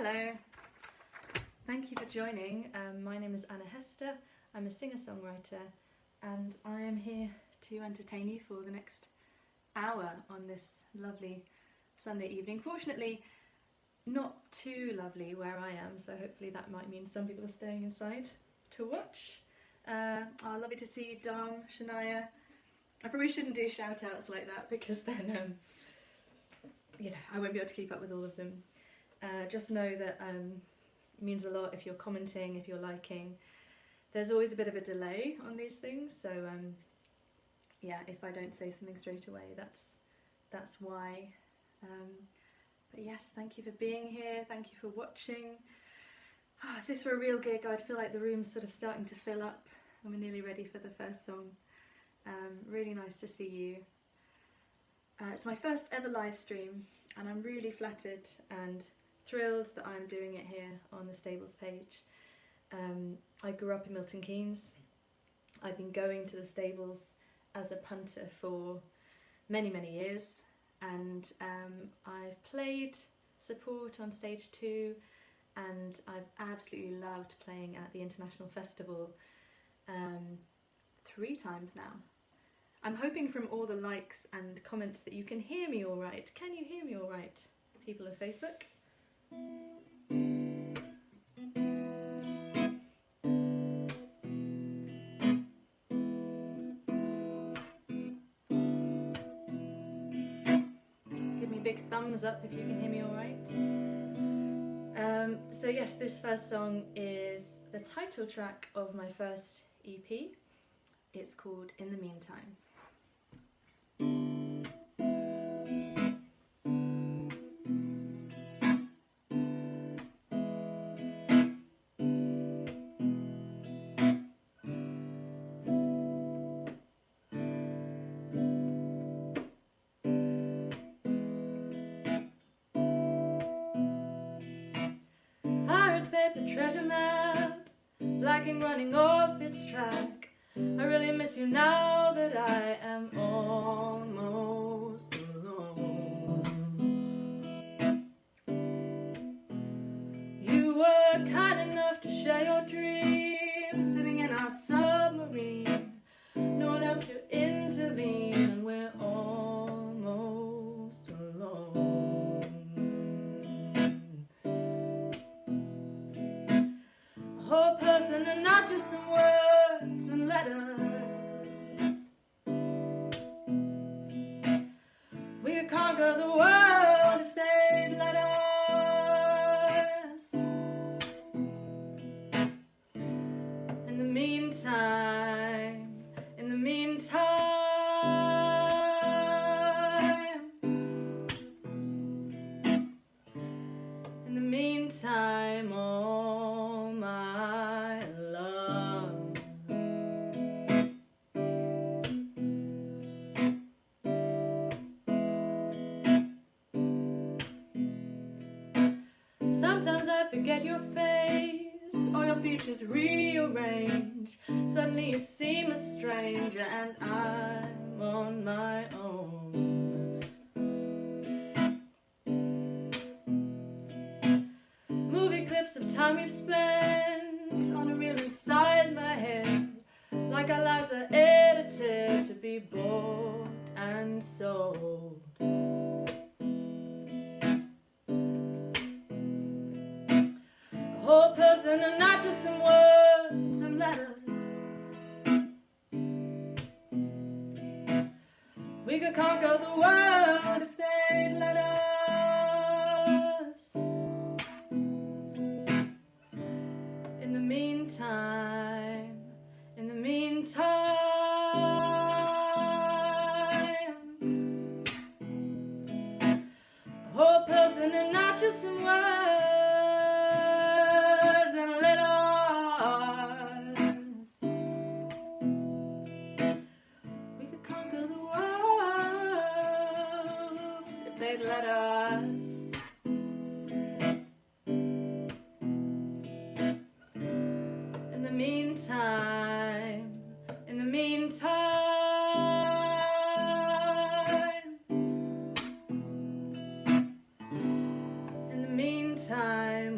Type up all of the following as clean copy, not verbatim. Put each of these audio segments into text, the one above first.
Hello, thank you for joining. My name is Hester. I'm a singer-songwriter and I am here to entertain you for the next hour on this lovely Sunday evening. Fortunately, not too lovely where I am, so hopefully that might mean some people are staying inside to watch. Lovely to see you, Dom, Shania. I probably shouldn't do shout-outs like that because then, I won't be able to keep up with all of them. Just know that it means a lot if you're commenting, if you're liking. There's always a bit of a delay on these things, so if I don't say something straight away, that's why. But yes, thank you for being here, thank you for watching. If this were a real gig, I'd feel like the room's sort of starting to fill up and we're nearly ready for the first song. Really nice to see you. It's my first ever live stream and I'm really flattered and thrilled that I'm doing it here on the Stables page. I grew up in Milton Keynes. I've been going to the Stables as a punter for many years, and I've played support on stage 2 and I've absolutely loved playing at the International Festival 3 times now. I'm hoping from all the likes and comments that you can hear me all right. Can you hear me all right, people of Facebook? Give me a big thumbs up if you can hear me all right. So yes, this first song is the title track of my first EP. It's called In the Meantime. Paper treasure map, black and running off its track. I really miss you now that I am almost alone. You were kind enough to share your dreams, sitting in our submarine, no one else to intervene, and we're almost alone. Whole person and not just some words and letters. We could conquer the world if they'd let us. In the meantime, in the meantime, in the meantime, all my love. Sometimes I forget your face, all your features rearrange. Suddenly you seem a stranger and I'm on my own. Movie clips of time we've spent on a reel inside my head, like our lives are edited to be bought and sold. A whole person and not just some words and letters. We could conquer the world if they'd let us. In the meantime, in the meantime, a whole person and not just some words and letters. We could conquer the world if they'd let us. In the meantime, in the meantime, in the meantime,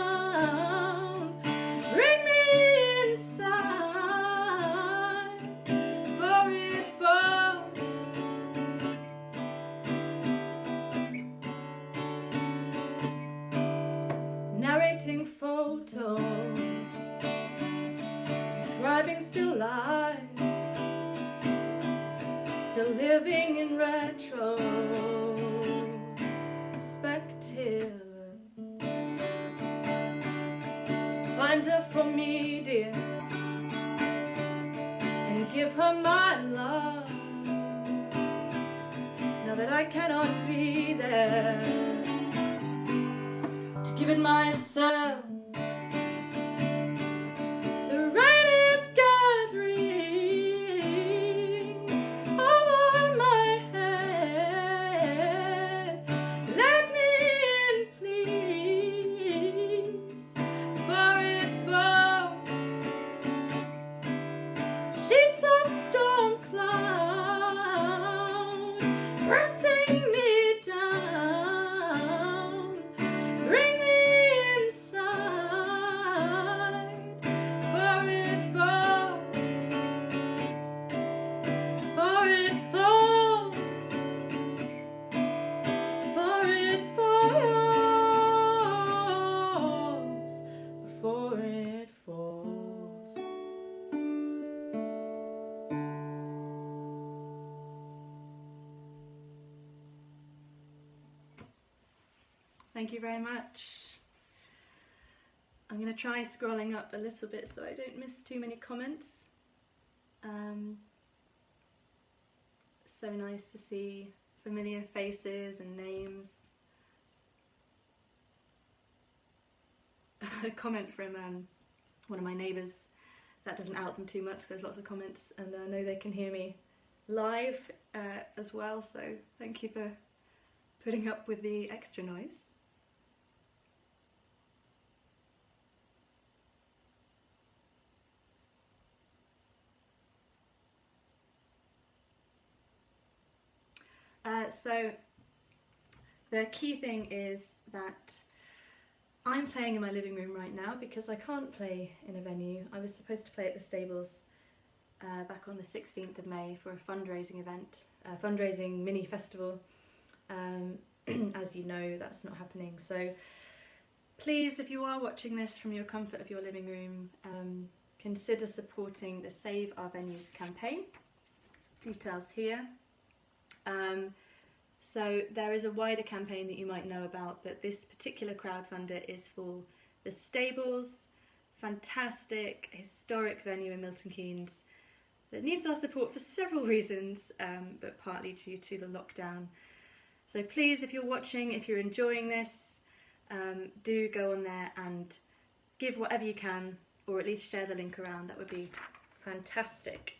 life, still living in retrospective. Find her for me, dear, and give her my love. Now that I cannot be there to give it myself, the rain is gathering over my head. Let me in, please, before it falls. Sheets of storm cloud pressing me down. Bring me inside, for it falls, for it falls, for it falls, for it falls. Thank you very much. I'm going to try scrolling up a little bit so I don't miss too many comments. So nice to see familiar faces and names. A comment from one of my neighbours. That doesn't out them too much, there's lots of comments, and I know they can hear me live as well, so thank you for putting up with the extra noise. So the key thing is that I'm playing in my living room right now because I can't play in a venue. I was supposed to play at the Stables back on the 16th of May for a fundraising event, a fundraising mini festival. As you know, that's not happening. So please, if you are watching this from your comfort of your living room, consider supporting the Save Our Venues campaign. Details here. So there is a wider campaign that you might know about, but this particular crowdfunder is for the Stables, fantastic historic venue in Milton Keynes that needs our support for several reasons, but partly due to the lockdown. So please, if you're watching, if you're enjoying this, do go on there and give whatever you can, or at least share the link around. That would be fantastic.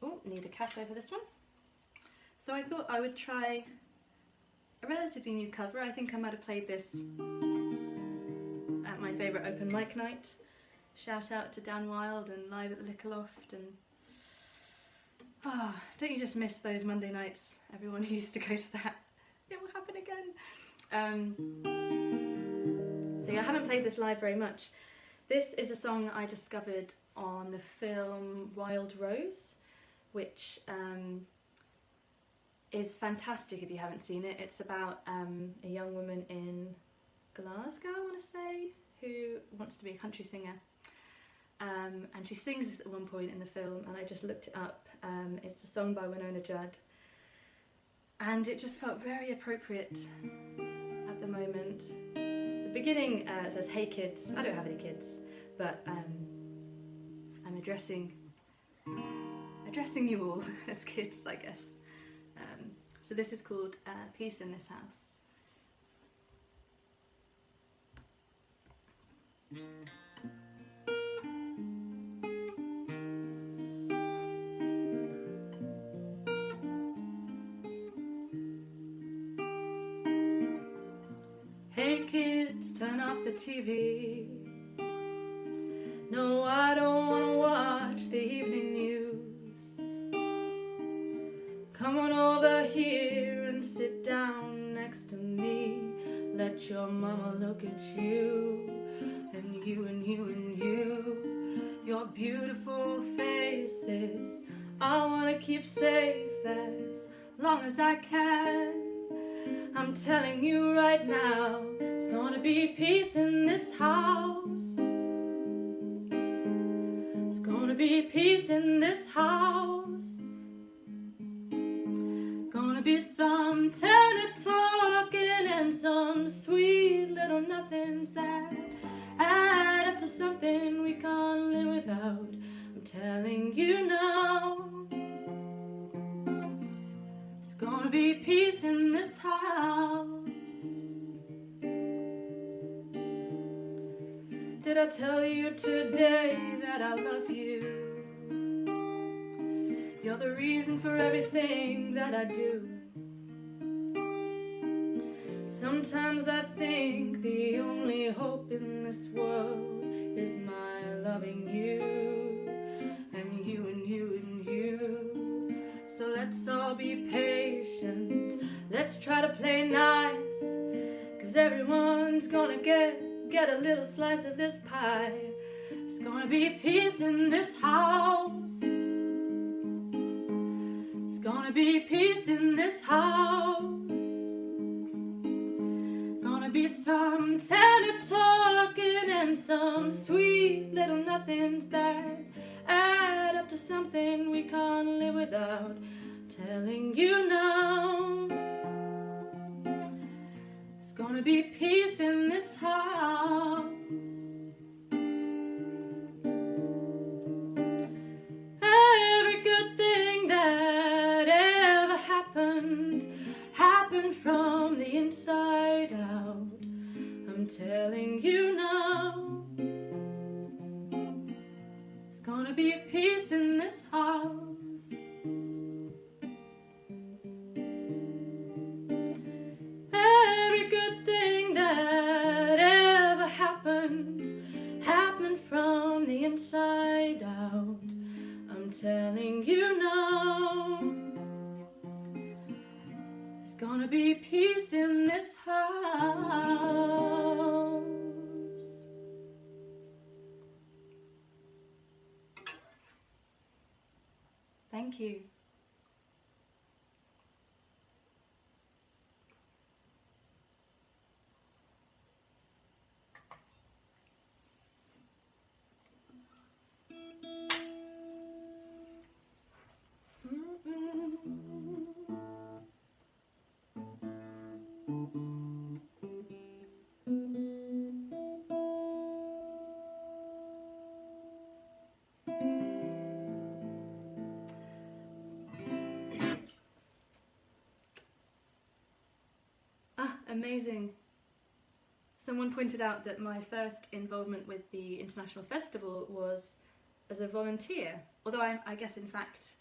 Oh, need a cap over this one. So I thought I would try a relatively new cover. I think I might have played this at my favourite open mic night. Shout out to Dan Wild and Live at the Liquor Loft, and don't you just miss those Monday nights? Everyone who used to go to that. It will happen again. So yeah, I haven't played this live very much. This is a song I discovered on the film Wild Rose, which is fantastic if you haven't seen it. It's about a young woman in Glasgow, I want to say, who wants to be a country singer. And she sings this at one point in the film, and I just looked it up. It's a song by Winona Judd, and it just felt very appropriate at the moment. The beginning says, "Hey kids." I don't have any kids, but I'm addressing you all as kids, I guess. So this is called Peace in This House. Hey kids, turn off the TV. No, I don't want to watch the evening news. Come on over here and sit down next to me. Let your mama look at you, and you and you and you. Your beautiful faces I want to keep safe as long as I can. I'm telling you right now, gonna be peace in this house. There's gonna be peace in this house. Gonna be some tender talking and some sweet little nothings that add up to something we can't live without. I'm telling you now. There's gonna be peace in this house. Did I tell you today that I love you? You're the reason for everything that I do. Sometimes I think the only hope in this world is my loving you, and you and you and you. So let's all be patient, let's try to play nice, 'cause everyone's gonna get a little slice of this pie. There's gonna be peace in this house. There's gonna be peace in this house. Gonna be some tender talking and some sweet little nothings that add up to something we can't live without. Telling you now. There's gonna be peace in this house. Every good thing that ever happened from the inside out. I'm telling you now. There's gonna be peace in this house. From the inside out, I'm telling you now. There's gonna be peace in this house. Thank you. Amazing. Someone pointed out that my first involvement with the International Festival was as a volunteer. Although I guess in fact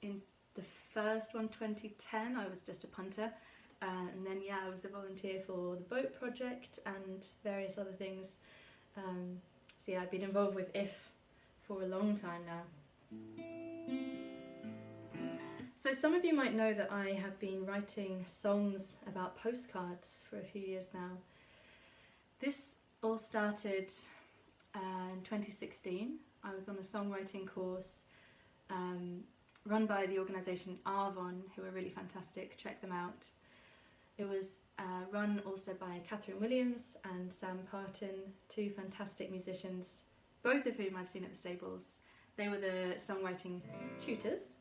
in the first one, 2010, I was just a punter. And then yeah, I was a volunteer for the boat project and various other things. So yeah, I've been involved with IF for a long time now. So some of you might know that I have been writing songs about postcards for a few years now. This all started in 2016. I was on a songwriting course run by the organisation Arvon, who are really fantastic, check them out. It was run also by Catherine Williams and Sam Parton, two fantastic musicians, both of whom I've seen at the stables. They were the songwriting tutors.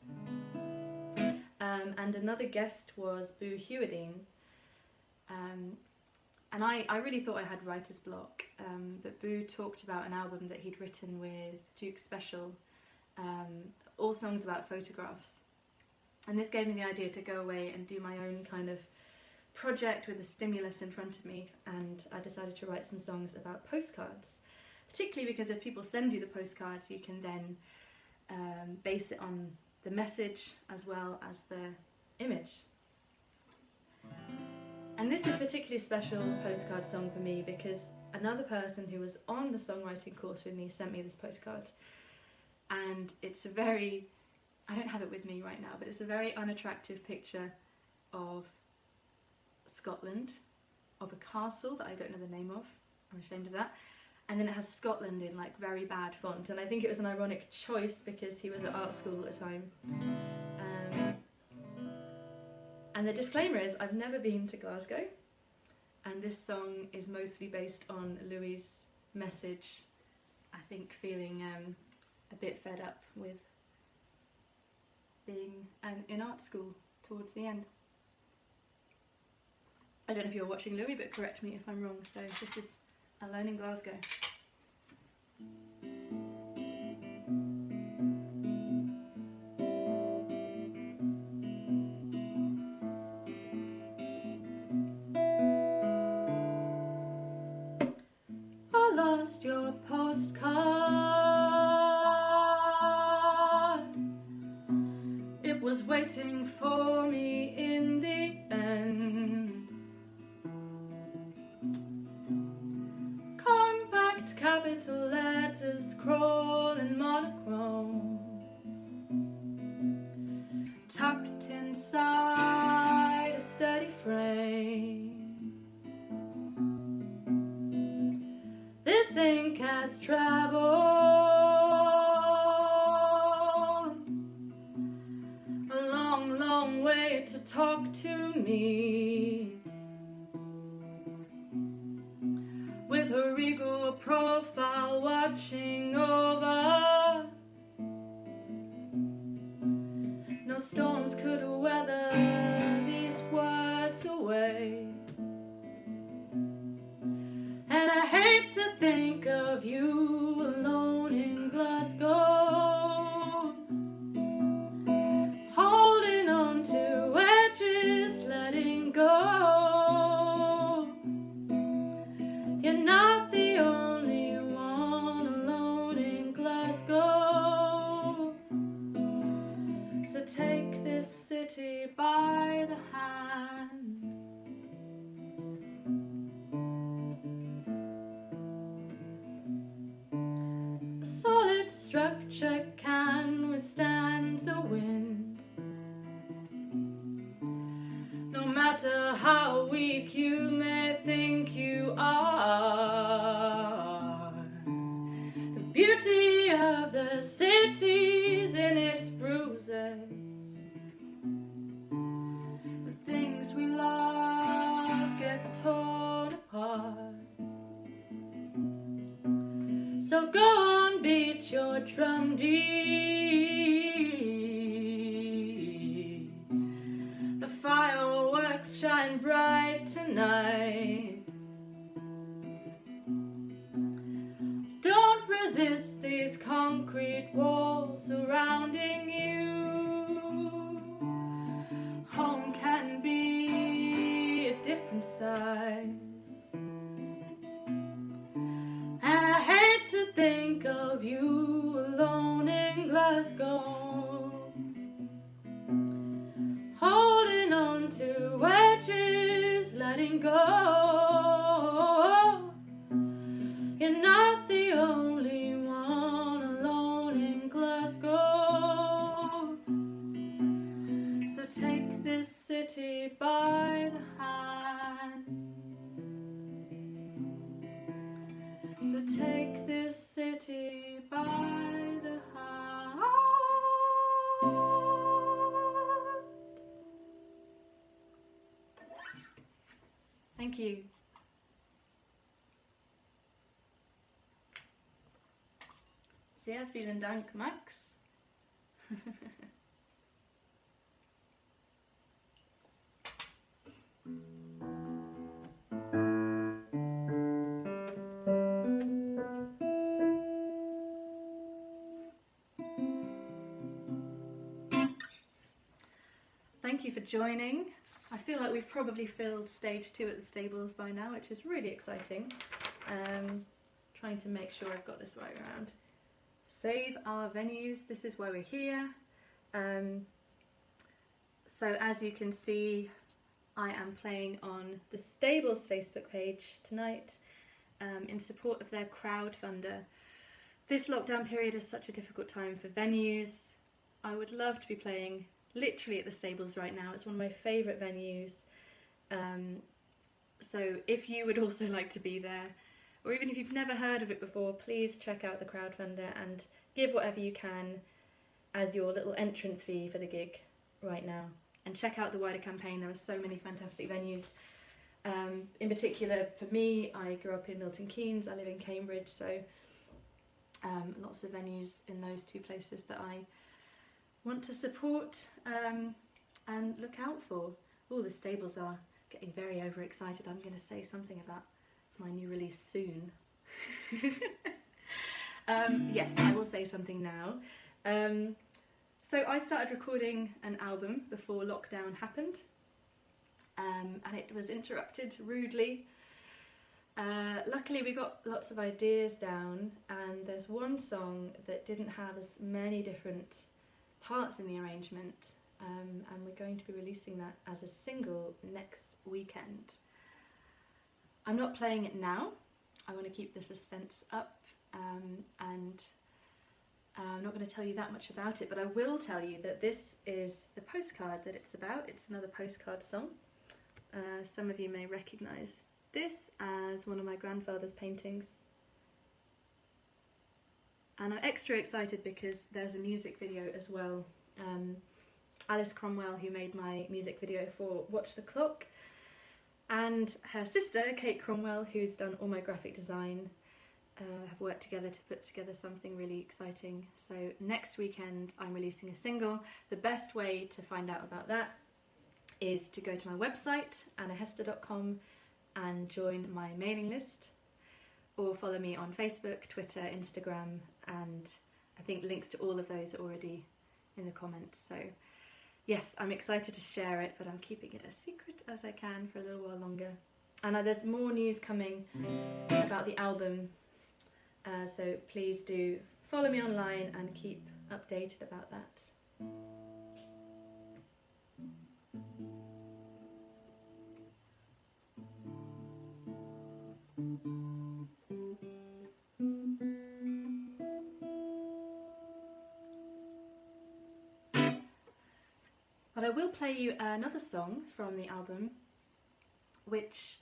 And another guest was Boo Hewardine. And I really thought I had writer's block, but Boo talked about an album that he'd written with Duke Special, all songs about photographs. And this gave me the idea to go away and do my own kind of project with a stimulus in front of me, and I decided to write some songs about postcards, particularly because if people send you the postcards, you can then base it on the message as well as the image. And this is a particularly special postcard song for me because another person who was on the songwriting course with me sent me this postcard, and it's a very, I don't have it with me right now, but it's a very unattractive picture of Scotland, of a castle that I don't know the name of, I'm ashamed of that, and then it has Scotland in like very bad font, and I think it was an ironic choice because he was at art school at the time. And the disclaimer is I've never been to Glasgow, and this song is mostly based on Louis' message, I think feeling a bit fed up with being in art school towards the end. I don't know if you're watching Louis, but correct me if I'm wrong. So this is Alone in Glasgow. I lost your postcard. It was waiting for me in the end. Compact capital letters scroll in monochrome, tucked inside a sturdy frame. This ink has traveled a long, long way to talk to me, with her regal profile watching over. No storms could weather these words away. And I hate to think of you alone in Glasgow, holding on to edges, letting go. You're not the only one alone in Glasgow. So take this city by the hand. A solid structure can withstand the wind, no matter how weak you may think you are. The beauty of the city's in its bruises. The things we love get torn apart. So go on, beat your drum deep. The fireworks shine bright tonight. Don't resist these concrete walls surrounding you. Home can be a different size. And I hate to think of you alone in Glasgow, holding on to wedges, letting go. You're not the only one alone in Glasgow. So take this city by the hand. So take this city by the hand. Thank you. Sehr vielen Dank, Max. Thank you for joining. I feel like we've probably filled stage 2 at the stables by now, which is really exciting. Trying to make sure I've got this right around. Save our venues, this is why we're here. So as you can see, I am playing on the Stables Facebook page tonight in support of their crowdfunder. This lockdown period is such a difficult time for venues. I would love to be playing literally at the Stables right now. It's one of my favourite venues. So if you would also like to be there, or even if you've never heard of it before, please check out the crowdfunder and give whatever you can as your little entrance fee for the gig right now. And check out the wider campaign, there are so many fantastic venues In particular, for me, I grew up in Milton Keynes, I live in Cambridge, so lots of venues in those two places that I want to support and look out for. Oh, the stables are getting very overexcited. I'm going to say something about my new release soon. Yes, I will say something now. So I started recording an album before lockdown happened, and it was interrupted rudely. Luckily we got lots of ideas down, and there's one song that didn't have as many different parts in the arrangement, and we're going to be releasing that as a single next weekend. I'm not playing it now, I want to keep the suspense up, and I'm not going to tell you that much about it, but I will tell you that this is the postcard that it's about. It's another postcard song. Some of you may recognise this as one of my grandfather's paintings. And I'm extra excited because there's a music video as well. Alice Cromwell, who made my music video for Watch the Clock, and her sister, Kate Cromwell, who's done all my graphic design, have worked together to put together something really exciting. So next weekend I'm releasing a single. The best way to find out about that is to go to my website, annahester.com, and join my mailing list, or follow me on Facebook, Twitter, Instagram, and I think links to all of those are already in the comments. So yes, I'm excited to share it, but I'm keeping it as secret as I can for a little while longer. And there's more news coming about the album, so please do follow me online and keep updated about that. But I will play you another song from the album, which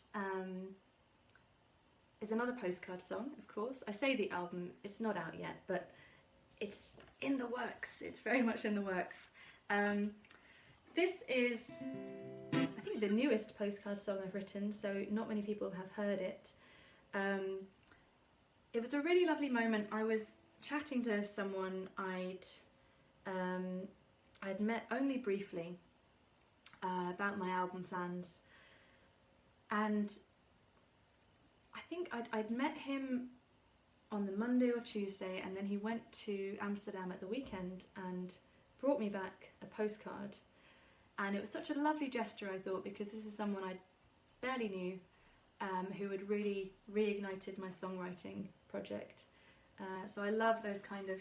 is another postcard song, of course. I say the album, it's not out yet, but it's in the works. It's very much in the works. This is, I think, the newest postcard song I've written, so not many people have heard it. It was a really lovely moment. I was chatting to someone I'd met only briefly about my album plans, and I think I'd met him on the Monday or Tuesday, and then he went to Amsterdam at the weekend and brought me back a postcard, and it was such a lovely gesture, I thought, because this is someone I barely knew, who had really reignited my songwriting project. So I love those kind of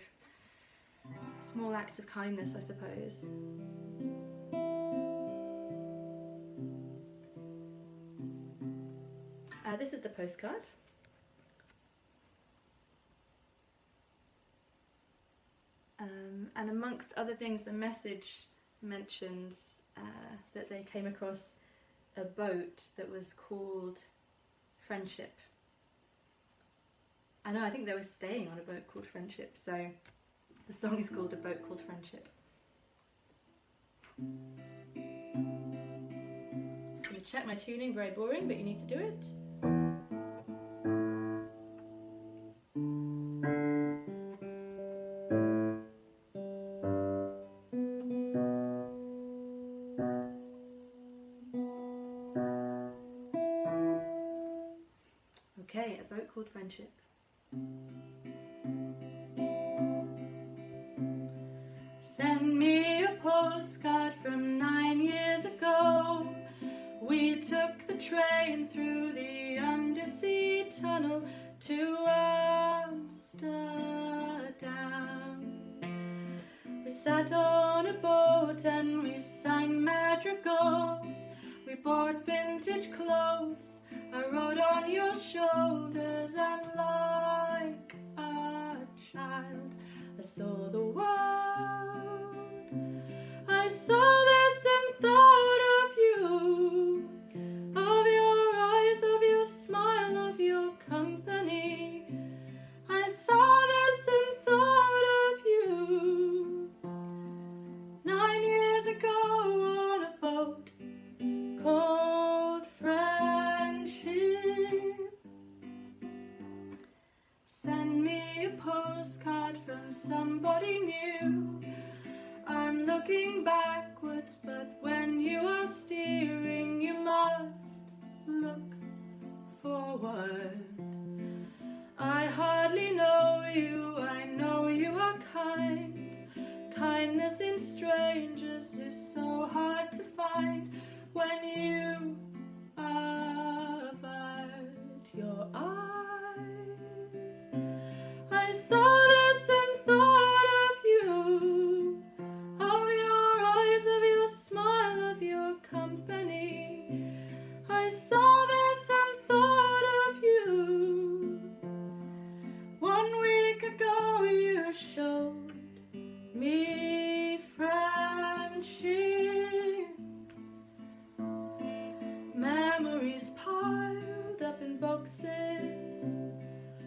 small acts of kindness, I suppose. This is the postcard. And amongst other things, the message mentions that they came across a boat that was called Friendship. I think they were staying on a boat called Friendship, so the song is called A Boat Called Friendship. Just going to check my tuning, very boring, but you need to do it. Okay, A Boat Called Friendship. Send me a postcard from 9 years ago. We took the train through the undersea tunnel to Amsterdam. We sat on a boat and we sang madrigals. We bought vintage clothes. I rode on your shoulders, and like a child I saw the world. I saw this and thought of you, of your eyes, of your smile, of your company. I saw this and thought of you 9 years ago on a boat called Friendship. postcard from somebody new. I'm looking backwards, but when you are steering, you must look forward. I hardly know you, I know you are kind. Kindness in strangers is so hard to find when you avert your eyes. I saw this and thought of you, of your eyes, of your smile, of your company. I saw this and thought of you. 1 week ago you showed me friendship. Memories piled up in boxes,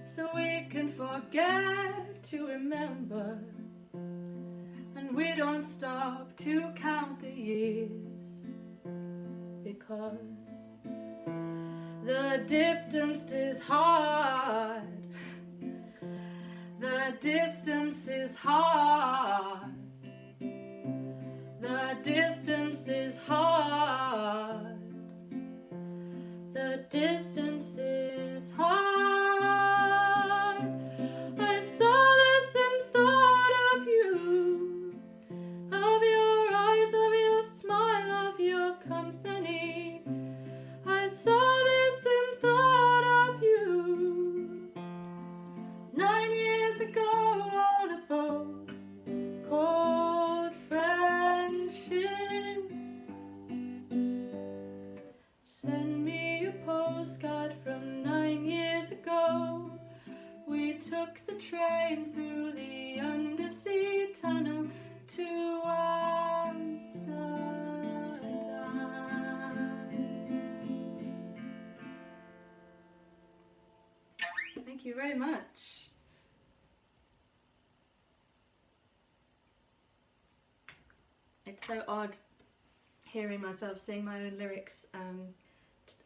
so we can forget to remember, and we don't stop to count the years, because the distance is hard. The distance is hard. The distance is hard. The distance is hard. I saw this and thought of you, of your eyes, of your smile, of your company. I saw this and thought of you 9 years ago on a boat called friendship. Send me a postcard from 9 years ago. We took the train through the undersea tunnel to Amsterdam. Thank you very much. It's so odd hearing myself sing my own lyrics and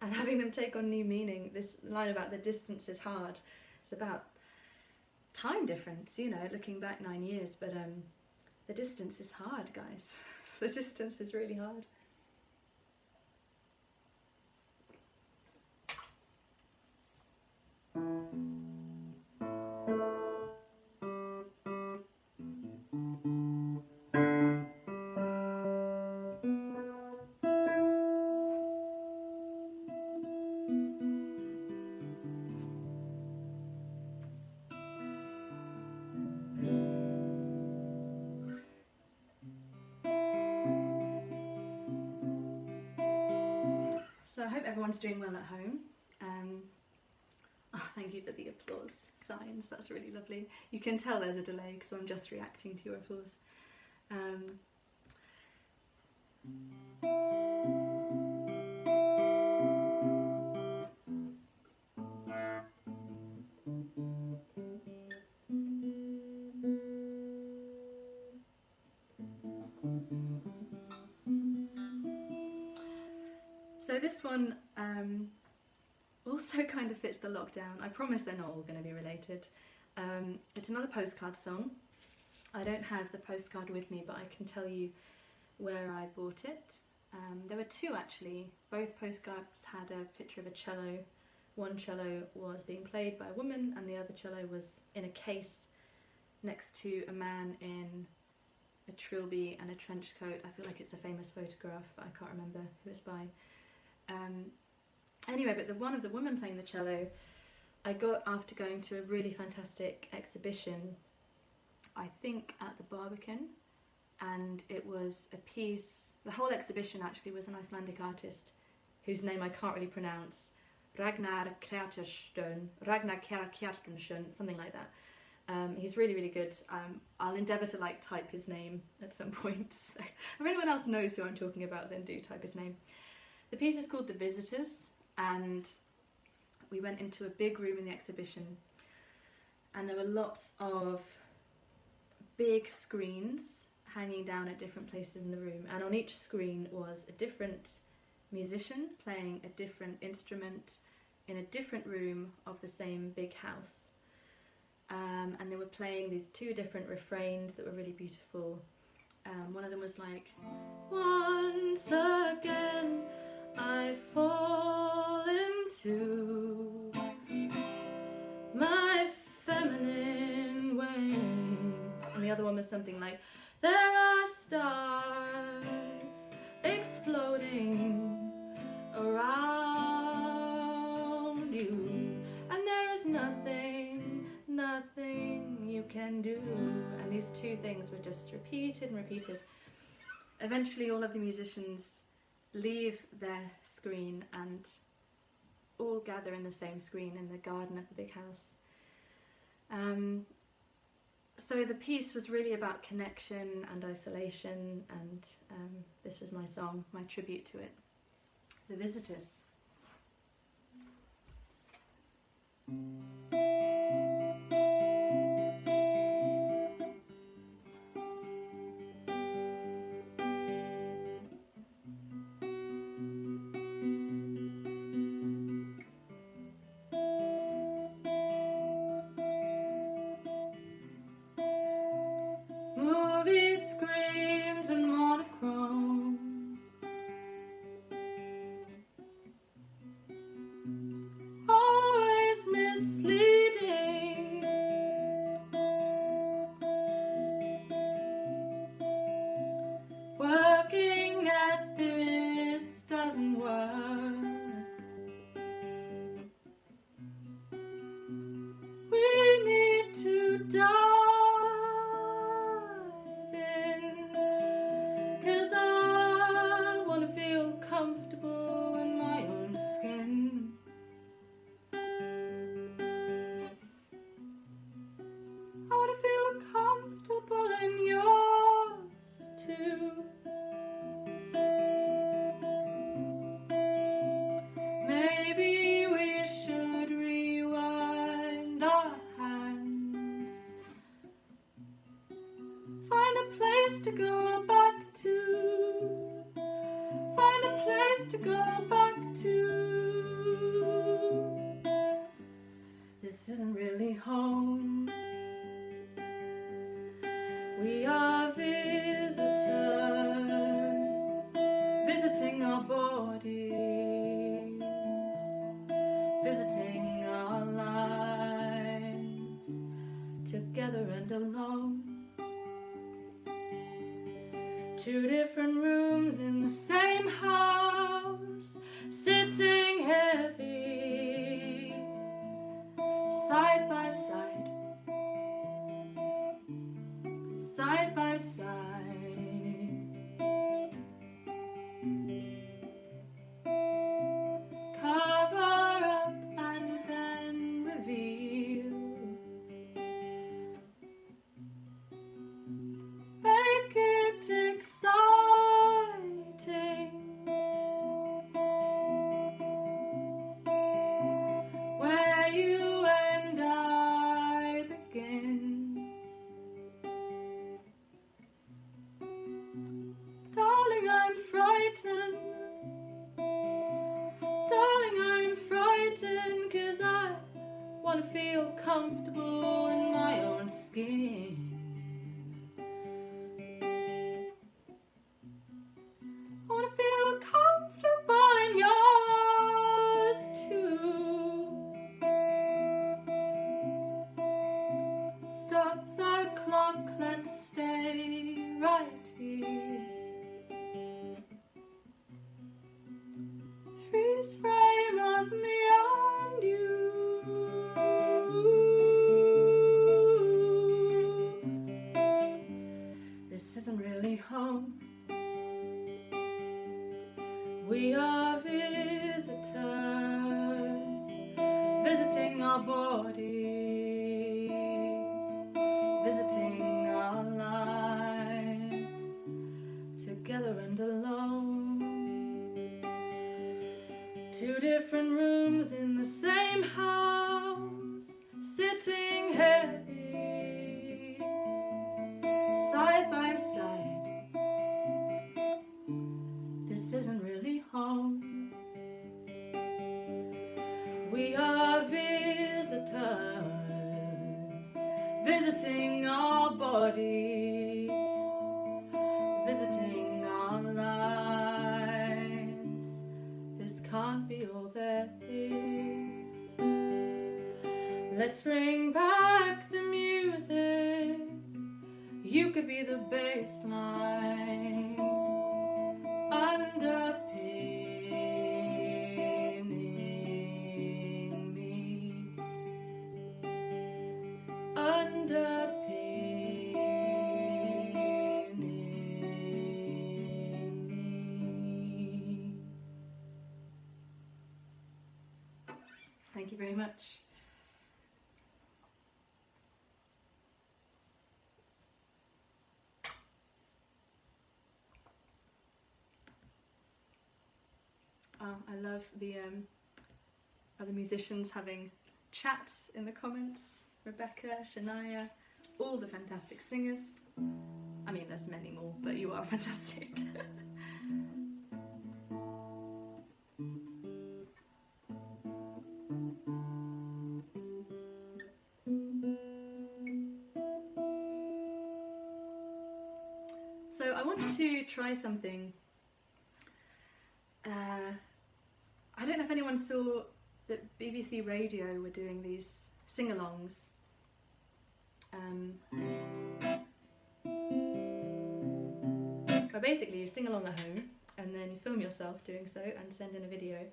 having them take on new meaning. This line about the distance is hard, it's about time difference, you know, looking back 9 years, but the distance is hard, guys. The distance is really hard. So I hope everyone's doing well at home. Oh, thank you for the applause signs, that's really lovely. You can tell there's a delay because I'm just reacting to your applause. So this one also kind of fits the lockdown. I promise they're not all going to be related. It's another postcard song. I don't have the postcard with me, but I can tell you where I bought it. There were two actually. Both postcards had a picture of a cello. One cello was being played by a woman and the other cello was in a case next to a man in a trilby and a trench coat. I feel like it's a famous photograph, but I can't remember who it's by. Anyway, but the one of the woman playing the cello I got after going to a really fantastic exhibition, I think at the Barbican, and it was a piece, the whole exhibition actually was an Icelandic artist whose name I can't really pronounce, Ragnar Kjartansson, something like that. He's really, really good. I'll endeavour to type his name at some point. So if anyone else knows who I'm talking about, then do type his name. The piece is called The Visitors, and we went into a big room in the exhibition, and there were lots of big screens hanging down at different places in the room, and on each screen was a different musician playing a different instrument in a different room of the same big house. and they were playing these two different refrains that were really beautiful. One of them was like, once again I fall into my feminine ways, and the other one was something like, there are stars exploding around you, and there is nothing you can do. And these two things were just repeated and repeated. Eventually all of the musicians leave their screen and all gather in the same screen in the garden of the big house. So the piece was really about connection and isolation, and this was my song, my tribute to it. The Visitors. Movie screens and monochrome, always misleading. Working at this doesn't work. We need to dive in, 'cause I want to feel comfortable in my own skin. I want to feel comfortable in yours too. Maybe we should rewind our hands, find a place to go back to, find a place to go back to. This isn't really home. We are visitors, visiting our bodies, visiting our lives, together and alone. Two different rooms in the same house, sitting heavy, side by side, side by side. Cover up and then reveal. Make it exciting. Where you and I begin. Darling, I'm frightened. Darling, I'm frightened, 'cause I want to feel comfortable in my own skin. I want to feel comfortable in yours too. Stop the clock, let's stay right here. Freeze frame of me and you. visiting our bodies, visiting our lives. This can't be all there is. Let's bring back the music. You could be the bass line, underpinning me, underpinning me. Thank you very much. I love the other musicians having chats in the comments. Rebecca, Shania, all the fantastic singers. I mean, there's many more, but you are fantastic. So I wanted to try something. I don't know if anyone saw that BBC Radio were doing these sing-alongs. But basically you sing along at home and then you film yourself doing so and send in a video.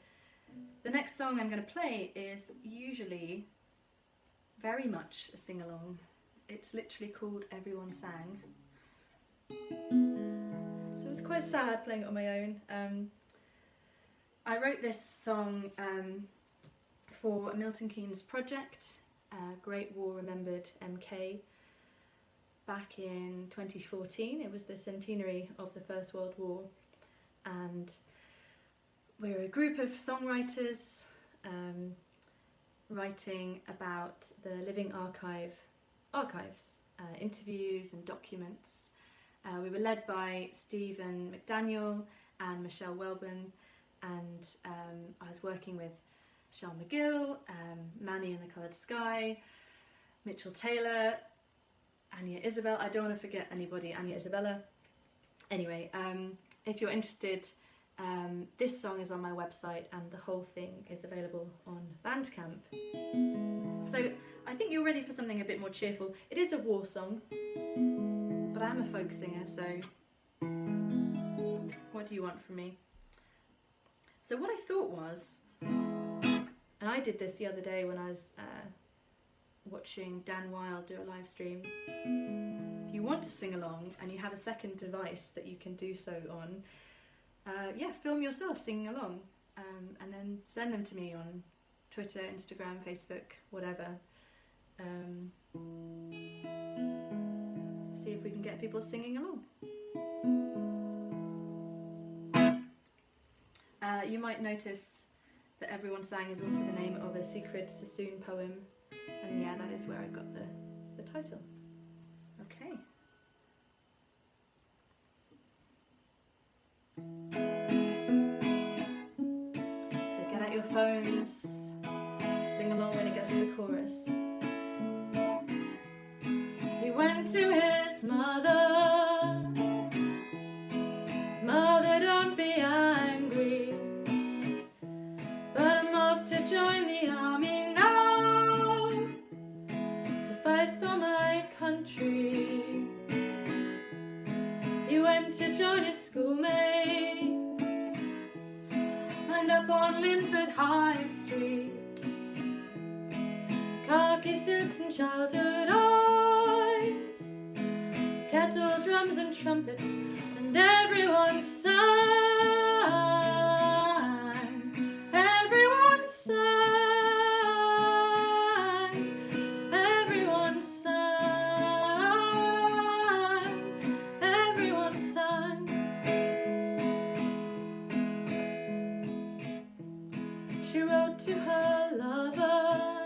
The next song I'm going to play is usually very much a sing-along. It's literally called Everyone Sang. So it's quite sad playing it on my own. I wrote this song for a Milton Keynes project, Great War Remembered MK, back in 2014. It was the centenary of the First World War, and we're a group of songwriters writing about the living archives, interviews and documents. We were led by Stephen McDaniel and Michelle Welburn, and I was working with Sean McGill, Manny in the Coloured Sky, Mitchell Taylor, Anya Isabel. I don't want to forget anybody, Anya Isabella. Anyway, if you're interested, this song is on my website and the whole thing is available on Bandcamp. So I think you're ready for something a bit more cheerful. It is a war song, but I'm a folk singer, so what do you want from me? So what I thought was, and I did this the other day when I was watching Dan Wilde do a live stream. If you want to sing along and you have a second device that you can do so on, yeah, film yourself singing along and then send them to me on Twitter, Instagram, Facebook, whatever. See if we can get people singing along. You might notice that Everyone Sang is also the name of a secret Sassoon poem, and yeah, that is where I got the title. Okay. So get out your phones, sing along when it gets to the chorus. He went to his mother, "Mother, don't be angry, but I'm off to join the army now, to fight for my country." He went to join his schoolmates, and up on Linford High Street, khaki suits and childhood eyes, kettle drums and trumpets, and everyone sang. Everyone sang. Everyone sang. Everyone sang. She wrote to her lover,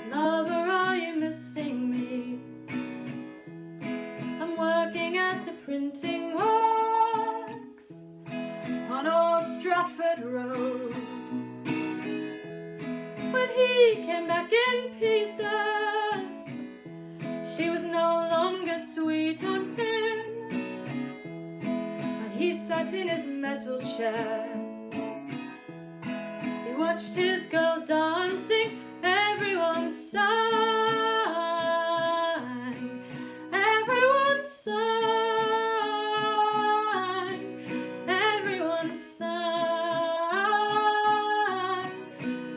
"Lover, are you missing me? I'm working at the printing works on Old Stratford Road." When he came back in pieces, picture. He watched his girl dancing, everyone sang, everyone sang, everyone sang,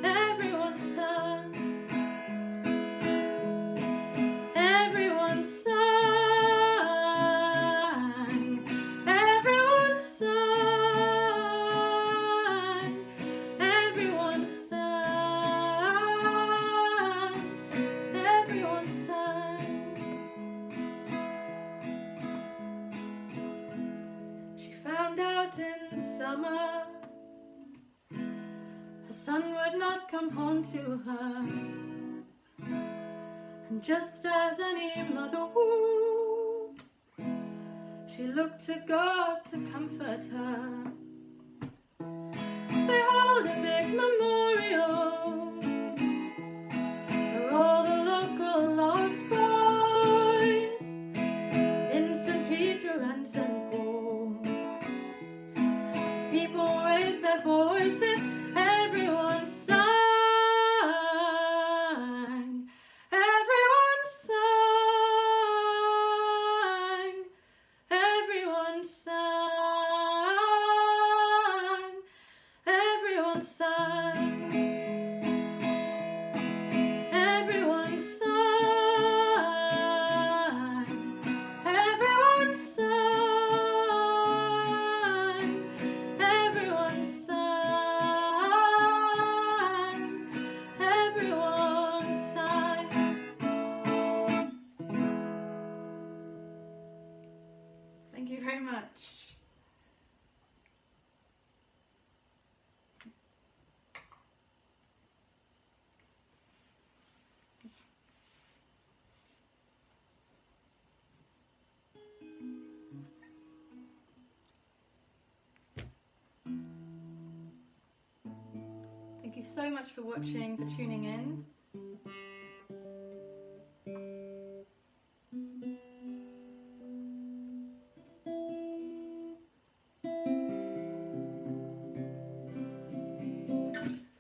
everyone sang, everyone sang, everyone sang, everyone sang, everyone sang. She found out in summer her son would not come home to her, and just as any mother would, she looked to God to comfort her. They hold a big memorial for all the local lost boys in St. Peter and St. Paul's. People raise their voices, everyone sang, everyone sang, everyone sang, everyone sang, everyone sang, everyone sang, everyone sang, everyone sang. Thank you very much. Thank you so much for watching, for tuning in.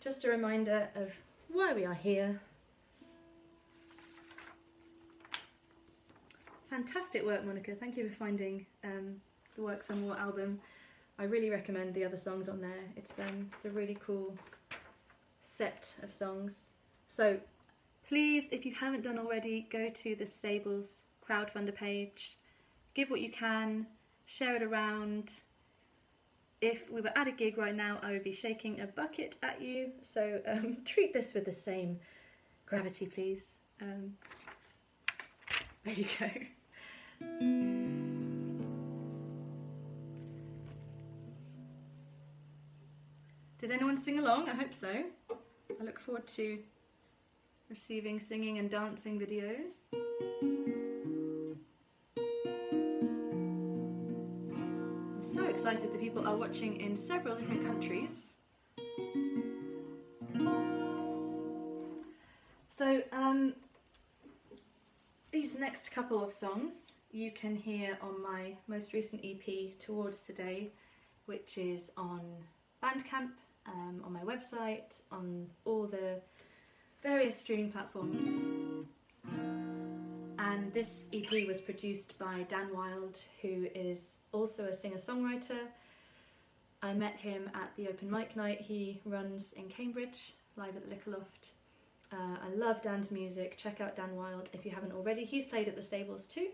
Just a reminder of why we are here. Fantastic work, Monica. Thank you for finding the Work Some More album. I really recommend the other songs on there. It's a really cool set of songs. So please, if you haven't done already, go to the Stables crowdfunder page, give what you can, share it around. If we were at a gig right now, I would be shaking a bucket at you, so treat this with the same gravity, please. There you go. Did anyone sing along? I hope so. I look forward to receiving singing and dancing videos. I'm so excited that people are watching in several different countries. So these next couple of songs you can hear on my most recent EP, Towards Today, which is on Bandcamp, on my website, on all the various streaming platforms. And this EP was produced by Dan Wild, who is also a singer-songwriter. I met him at the open mic night he runs in Cambridge, live at the Little Loft. I love Dan's music. Check out Dan Wild if you haven't already. He's played at the Stables too.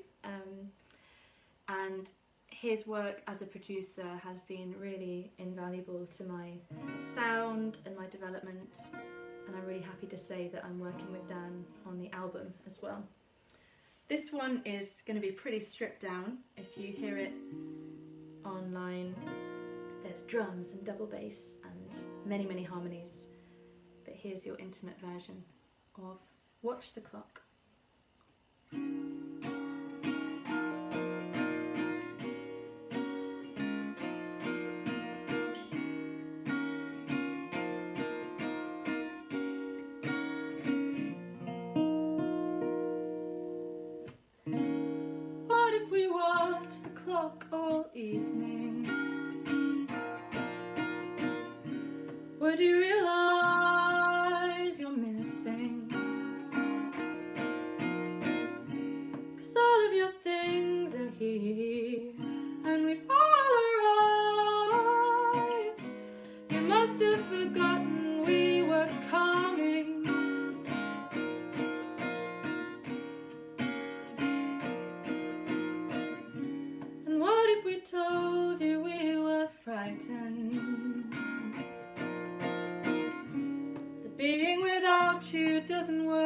And his work as a producer has been really invaluable to my sound and my development, and I'm really happy to say that I'm working with Dan on the album as well. This one is going to be pretty stripped down. If you hear it online, there's drums and double bass and many, many harmonies. But here's your intimate version of Watch the Clock. What if we watched the clock all evening? doesn't work.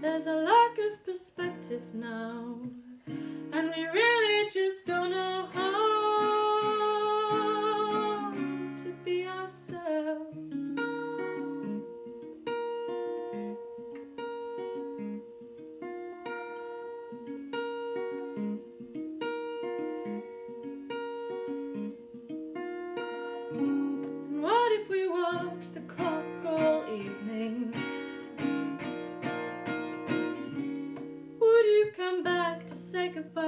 There's a lack of perspective now, and we really just don't know how to be ourselves. And what if we watch the clock all evening? Would you come back to say goodbye?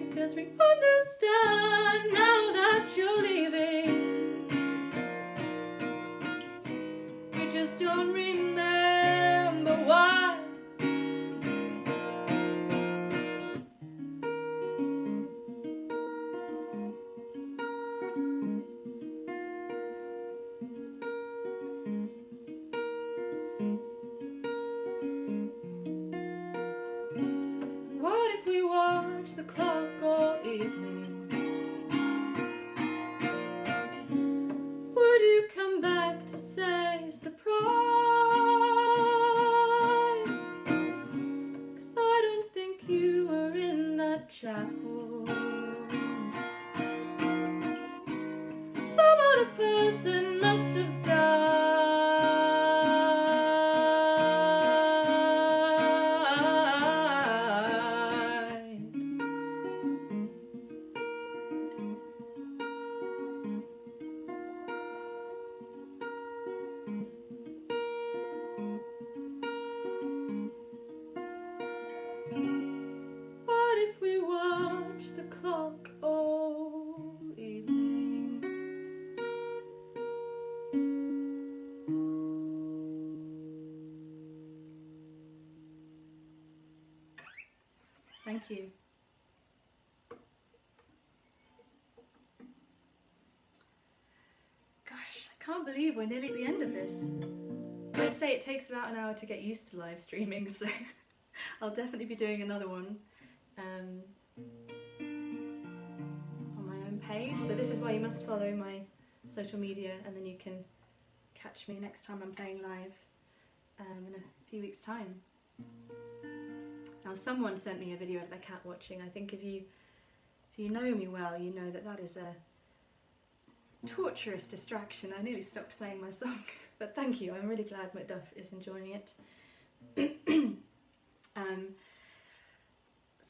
Because we understand now that you're leaving. We just don't remember why. What if we watch the clock all evening? Would you come back to say surprise? 'Cause I don't think you were in that chapel. Some other person must have died. What if we watch the clock all evening? Thank you. Gosh, I can't believe we're nearly at the end of this. I'd say it takes about an hour to get used to live streaming, so I'll definitely be doing another one on my own page. So this is why you must follow my social media, and then you can catch me next time I'm playing live in a few weeks' time. Now, someone sent me a video of their cat watching. I think if you know me well, you know that that is a torturous distraction. I nearly stopped playing my song, but thank you. I'm really glad Macduff is enjoying it.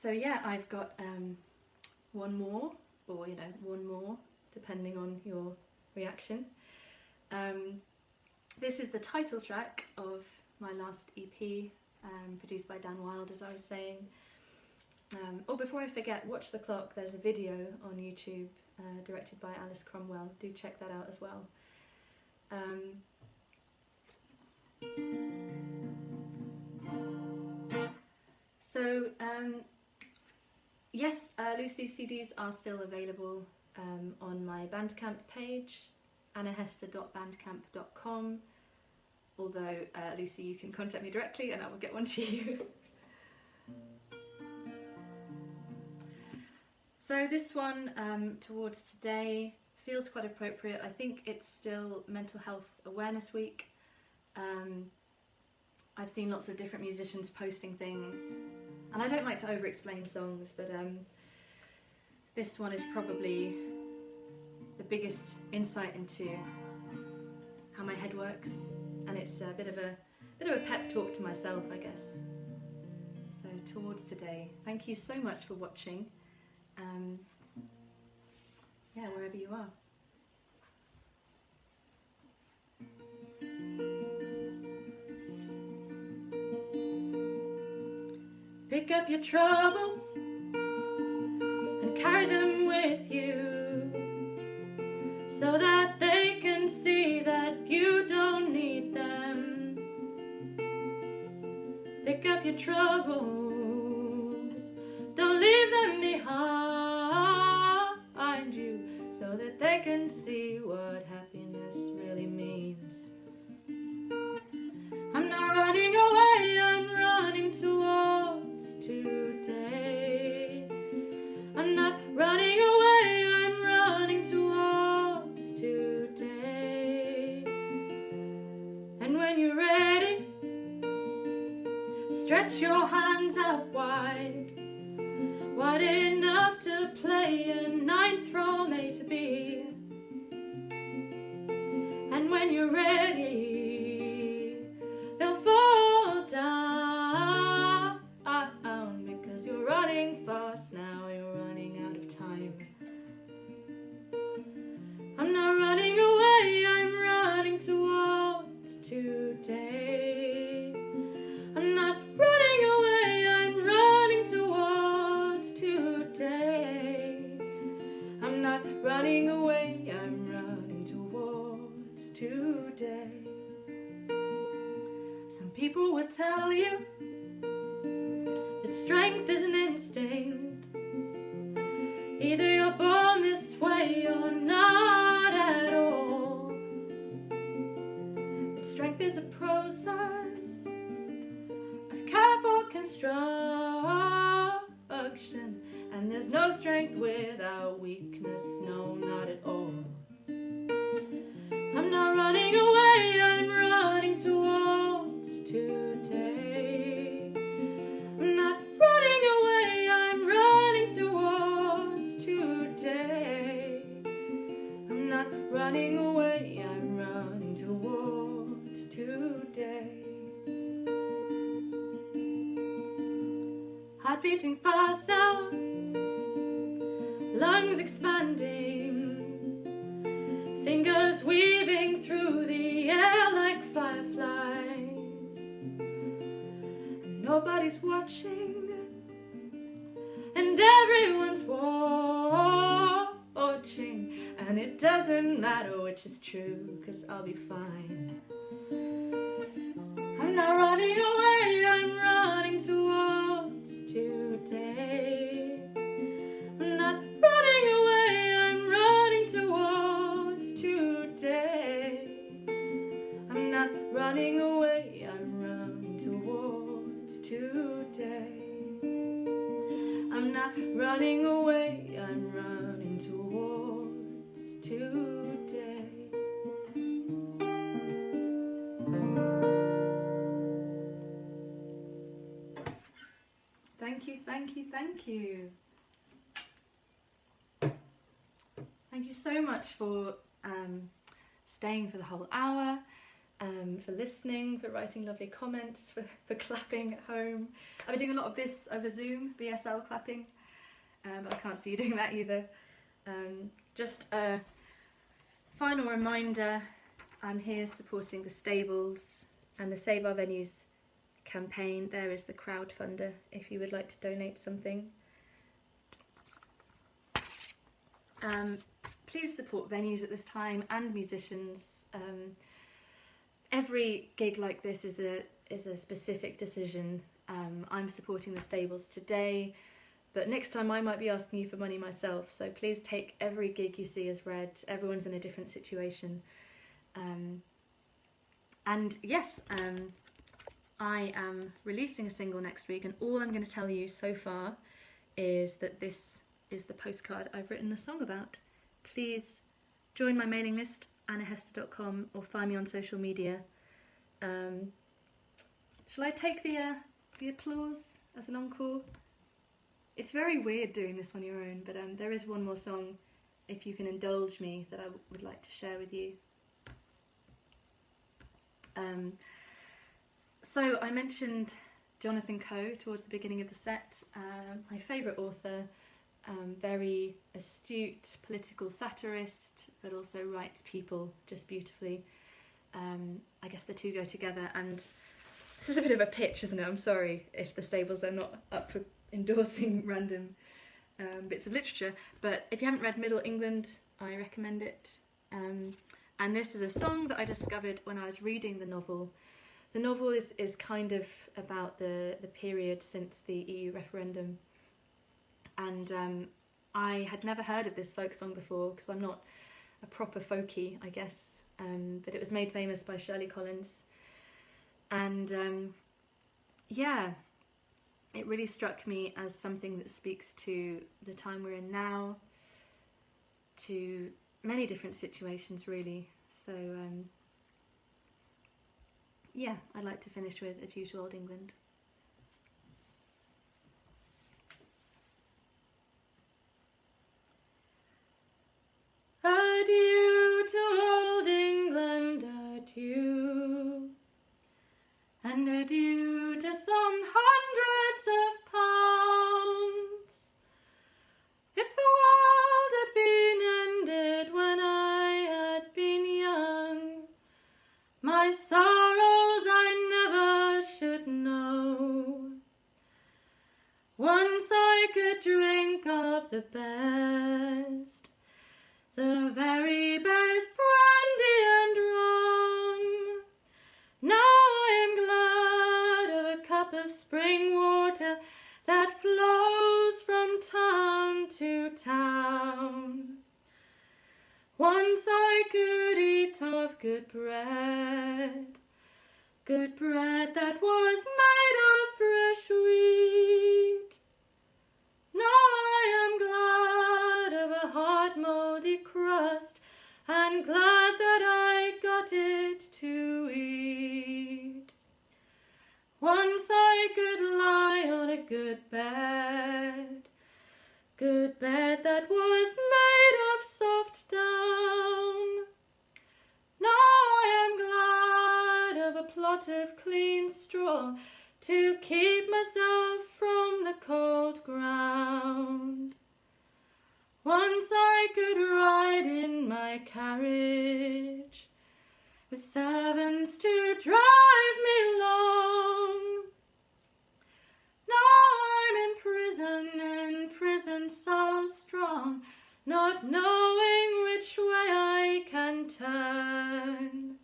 So yeah, I've got one more, or one more, depending on your reaction. This is the title track of my last EP, produced by Dan Wild, as I was saying. Oh, before I forget, watch the clock. There's a video on YouTube directed by Alice Cromwell. Do check that out as well. Yes, Lucy CDs are still available on my Bandcamp page, annahester.bandcamp.com. Although, Lucy, you can contact me directly and I will get one to you. So this one, Towards Today, feels quite appropriate. I think it's still Mental Health Awareness Week. I've seen lots of different musicians posting things, and I don't like to over-explain songs, but this one is probably the biggest insight into how my head works, and it's a bit of a pep talk to myself, I guess. So Towards Today. Thank you so much for watching. Yeah, wherever you are. Pick up your troubles and carry them with you, so that they can see that you don't need them. Pick up your troubles, don't leave them behind you, so that they can see what happiness really means. I'm not running away, I'm running towards today. I'm not running away, I'm running stretch your hands out wide, wide enough to play a ninth from A to B. And when you're ready, they'll fall down, because you're running fast now, you're running out of time. I'm not running away, I'm running towards today. I'm not running away, I'm running towards today. I'm not running away, I'm running towards today. Some people would tell you that strength is an instinct. Either you're born this way or not at all. But strength is a process of careful construction, and there's no strength without weakness, no, not at all. I'm not running away, I'm running towards today. I'm not running away, I'm running towards today. I'm not running away, I'm running towards today. Heart beating fast now, lungs expanding, fingers weaving through the air like fireflies. And nobody's watching, and everyone's watching, and it doesn't matter which is true, 'cause I'll be fine. I'm not running away, I'm running towards today. I'm not running away, I'm running towards today. I'm not running away, I'm running towards today. I'm not running away, I'm running towards today. Thank you, thank you, thank you. Thank you so much for staying for the whole hour, for listening, for writing lovely comments, for clapping at home. I've been doing a lot of this over Zoom, BSL clapping, but I can't see you doing that either. Just a final reminder, I'm here supporting the stables and the Save Our Venues campaign. There is the crowdfunder if you would like to donate something. Please support venues at this time and musicians. Every gig like this is a specific decision. I'm supporting the stables today, but next time I might be asking you for money myself, so please take every gig you see as read. Everyone's in a different situation. And yes, I am releasing a single next week, and all I'm going to tell you so far is that this is the postcard I've written the song about. Please join my mailing list, annahester.com, or find me on social media. Shall I take the applause as an encore? It's very weird doing this on your own, but there is one more song, if you can indulge me, that I would like to share with you. So I mentioned Jonathan Coe towards the beginning of the set, my favourite author, very astute political satirist, but also writes people just beautifully. I guess the two go together, and this is a bit of a pitch, isn't it? I'm sorry if the stables are not up for endorsing random bits of literature, but if you haven't read Middle England, I recommend it. And this is a song that I discovered when I was reading the novel. The novel is kind of about the period since the EU referendum, and I had never heard of this folk song before because I'm not a proper folkie, I guess, but it was made famous by Shirley Collins, and yeah, it really struck me as something that speaks to the time we're in now, to many different situations really. So yeah, I'd like to finish with Adieu to Old England. Adieu to old England, adieu, and adieu to some hundreds of pounds. If the world had been ended when I had been young, my sorrows I never should know. Once I could drink of the best, the very best brandy and rum. Now I am glad of a cup of spring water that flows from town to town. Once I could eat of good bread that was made of fresh wheat. Now I am glad of a hard mouldy crust, and glad that I got it to eat. Once I could lie on a good bed that was made of soft down. Now I am glad of a plot of clean straw to keep myself from the cold ground. Once I could ride in my carriage with servants to drive me along. Now I'm in prison so strong, not knowing which way I can turn.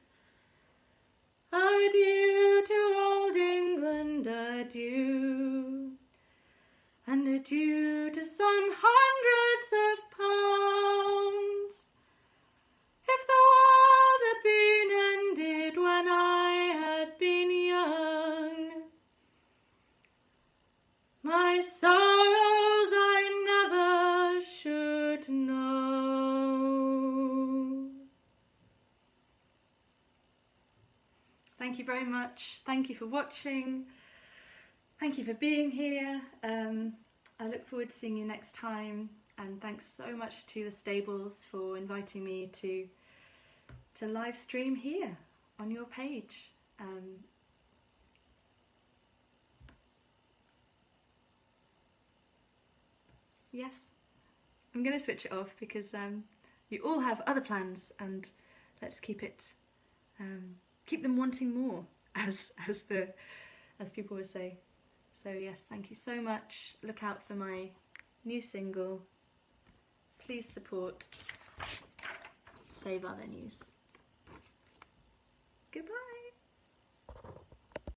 Adieu to old England, adieu, and adieu to some hundreds of pounds. If the world had been ended when I had been young, my sorrows I never should know. Thank you very much. Thank you for watching. Thank you for being here. I look forward to seeing you next time, and thanks so much to the Stables for inviting me to live stream here on your page. Yes, I'm going to switch it off because you all have other plans, and let's keep them wanting more, as people would say. So yes, thank you so much. Look out for my new single. Please support Save Our Venues. Goodbye.